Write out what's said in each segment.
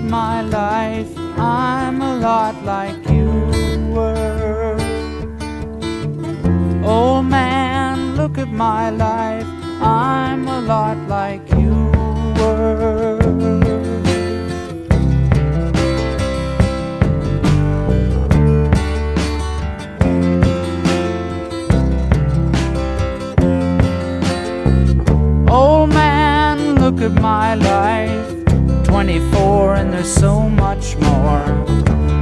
my life, I'm a lot like you were. Oh man, look at my life, I'm a lot like you were. Oh man, look at my life, 24 and there's so much more.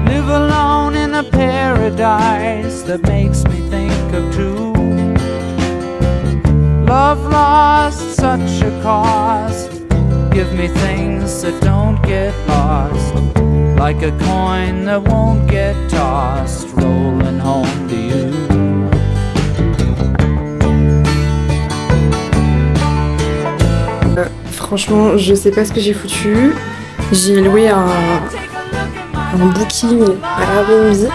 Live alone in a paradise that makes me think of two. Love lost, such a cost. Give me things that don't get lost, like a coin that won't get tossed, rolling home to you. Franchement, je sais pas ce que j'ai foutu. J'ai loué un booking à Airbnb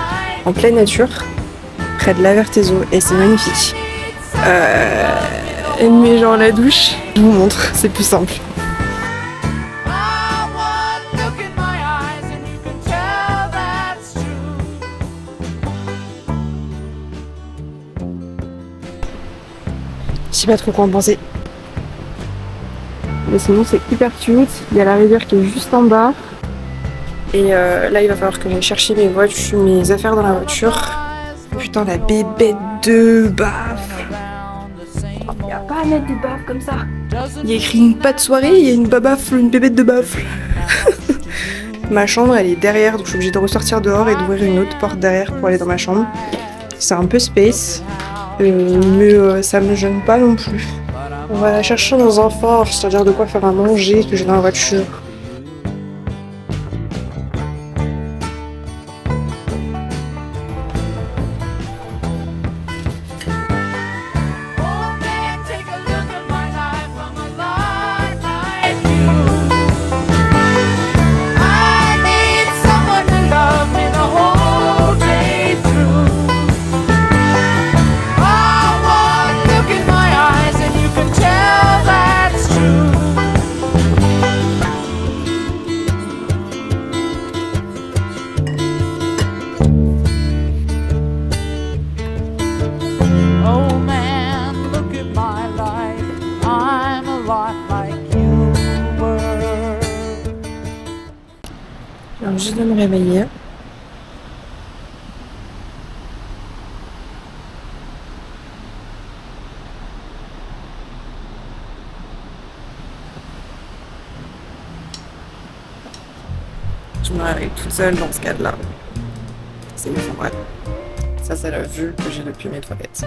en pleine nature, près de l'Avertezo, et c'est magnifique. Mais genre la douche, je vous montre, c'est plus simple. Je sais pas trop quoi en penser. Mais sinon c'est hyper cute, il y a la rivière qui est juste en bas. Et là il va falloir que j'aille chercher mes affaires dans la voiture. Putain la bébête de baffe. Il n'y a pas à mettre des baffes comme ça. Il y a écrit une pas de soirée, il y a une bébête de baffle. Ma chambre elle est derrière, donc je suis obligée de ressortir dehors et d'ouvrir une autre porte derrière pour aller dans ma chambre. C'est un peu space, mais ça me gêne pas non plus. On va la chercher dans un fort, c'est-à-dire de quoi faire à manger que j'ai dans la voiture. Alors je viens de me réveiller. Je me réveille toute seule dans ce cadre-là. C'est ouf en vrai. Ça c'est la vue que j'ai depuis mes toilettes.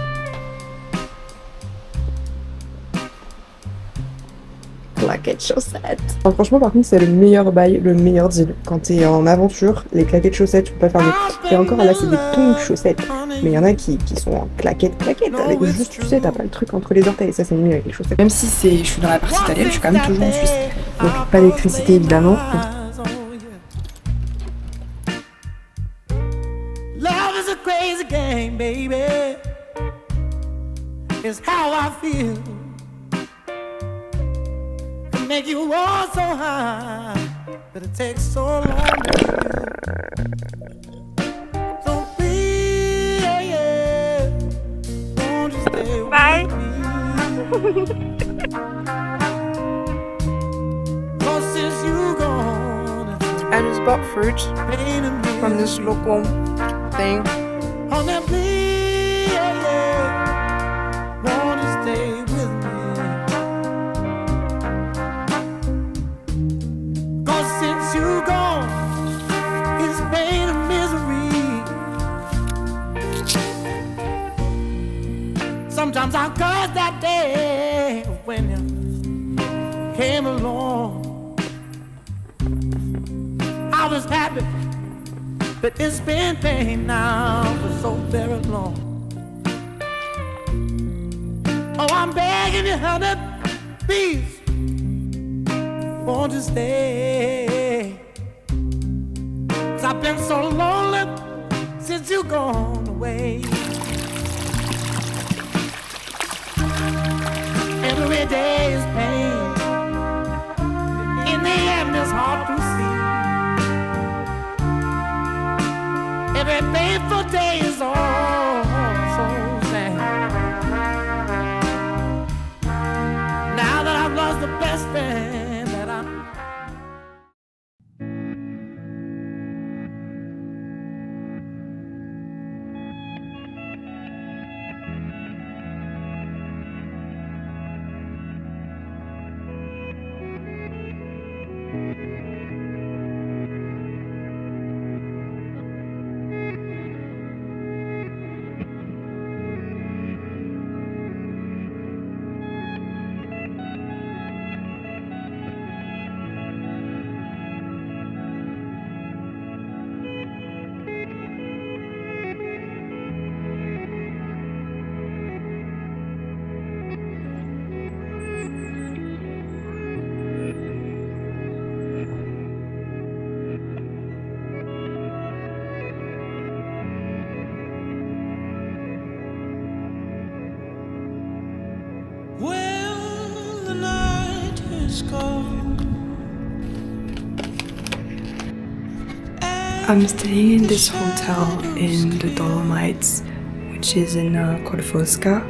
Claquettes chaussettes. Alors, franchement par contre c'est le meilleur bail, le meilleur deal. Quand t'es en aventure, les claquettes chaussettes tu peux pas faire des... Et encore là c'est des tongs chaussettes. Mais il y en a qui sont en claquettes avec juste tu sais t'as pas le truc entre les orteils et ça c'est mieux avec les chaussettes. Même si je suis dans la partie italienne, je suis quand même toujours en Suisse. Donc pas d'électricité évidemment. Love is a crazy game, baby. It's how I feel. Make you walk so high, but it takes so long to do. So please, won't you stay with Bye. me? 'Cause since you gone, I just bought fruit from this local thing. on that please, won't you stay with me? Since you gone, it's pain and misery. Sometimes I curse that day when you came along. I was happy, but it's been pain now for so very long. Oh, I'm begging you, honey, please, won't you stay? 'Cause I've been so lonely since you gone away. Every day is pain. In the end, it's hard to see. every painful day is all so sad. Now that I've lost the best friend that I'm. Well, the night is gone. I'm staying in this hotel in the Dolomites, which is in Korfosca,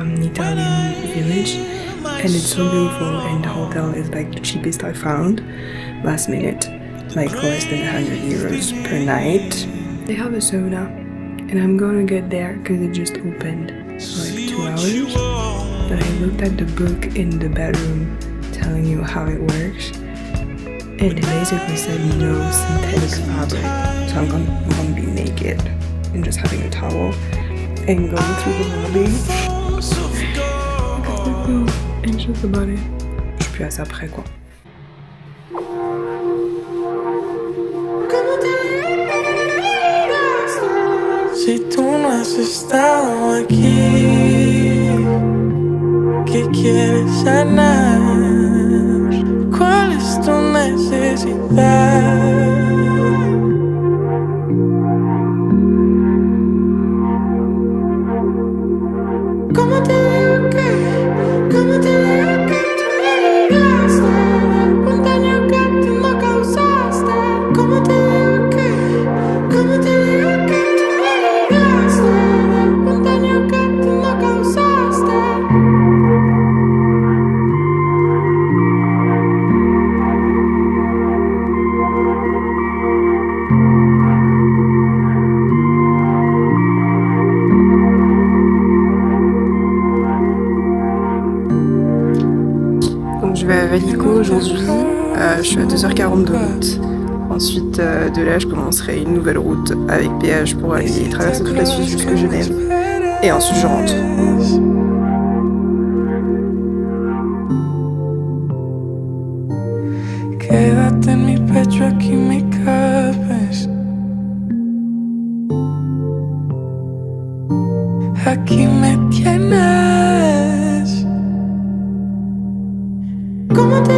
an Italian village, and it's so beautiful, and the hotel is like the cheapest I found last minute, like less than 100 euros per night. They have a sauna, and I'm gonna get there because it just opened like 2 hours, but I looked at the book in the bedroom telling you how it works, and it basically said no synthetic fabric, so I'm gonna be naked and just having a towel and going through the lobby. I feel anxious about it. Je suis plus à ça près quoi. Si tú no has estado aquí, ¿qué quieres sanar? ¿Cuál es tu necesidad? ¿Cómo te digo que tú me llegaste? Un daño que tú no causaste. ¿Cómo te digo que tú me llegaste? Un daño que tú no causaste. Donc je vais à Valico aujourd'hui, je suis à 2h40 de route. Ensuite de là je commencerai une nouvelle route avec péage pour aller traverser toute la Suisse jusqu'à Genève. Et ensuite je rentre. Quédate en mi pecho, aquí me cabes. Aquí me tienes. ¿Cómo te